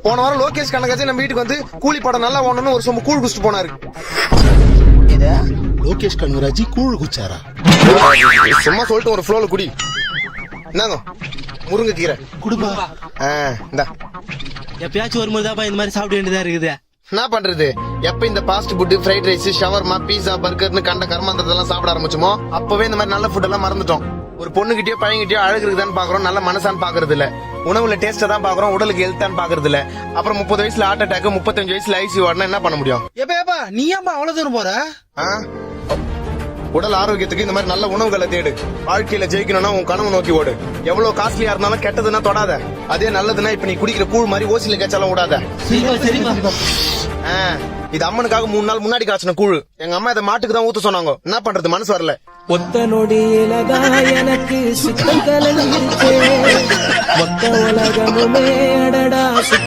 போன வாரம் லோகேஷ் கனகராஜ் நம்ம வீட்டுக்கு வந்து கூலி படம் நல்லா ஓடணும்னு ஒரு சொம்பு கூழ் குடிச்சிட்டு போனாரு. லோகேஷ் கனகராஜ் கூழ் குச்சாரா? சும்மா சொல்லிட்டு ஒரு ஃப்ளோல குடி. என்னங்க முருங்கை கீரை குடுப்பா. இந்தா. எப்பயாச்சும் ஒரு முறைதாப்பா இந்த மாதிரி சாப்பிட வேண்டியதா இருக்குது. என்ன பண்றது, எப்ப இந்த fast food, fried rice, shawarma, pizza, பர்கர்னு கண்ட கர்மாந்தரத்தெல்லாம் சாப்பிட ஆரம்பிச்சோமோ அப்பவே இந்த மாதிரி நல்ல ஃபுட் எல்லாம் மறந்துட்டோம். ஒரு பொண்ணுகிட்டயோ பையன்கிட்டயோ அழகு இருக்குதான்னு பாக்குறோம், நல்ல மனசான்னு பாக்குறது இல்ல. உணவுல டேஸ்டா தான் பாக்குறோம், உடலுக்கு ஹெல்த்தான்னு பாக்குறது இல்ல. அப்புறம் 30 வயசுல ஹார்ட் அட்டாக், 35 வயசுல ஐசியூ வார்டுனா என்ன பண்ண முடியும்? எப்பா நீ ஏன்பா அவ்வளவு தூரம் போற? உடல் ஆரோக்கியத்துக்கு இந்த மாதிரி நல்ல உணவுகளை தேடு. வாழ்க்கையில ஜெயிக்கணும்னா உன் கனவு நோக்கி ஓடு. எவ்வளவு காஸ்ட்லியா இருந்தாலும் கெட்டதுன்னா தொடாத. அதே நல்லதுன்னா இப்ப நீ குடிக்கிற கூழ் மாதிரி ஓசில கேச்சாலும் விடாத. இது அம்மனுக்காக 3 நாள் முன்னாடி காய்ச்சின கூழ். எங்க அம்மா இதை மாட்டுக்கு தான் ஊத்த சொன்னாங்க. என்ன பண்றது, மனசு வரல. ஒத்த நொடியிலதான் எனக்கு சுத்தம் கலந்துருச்சே. மொத்த உலகமுமே அடடா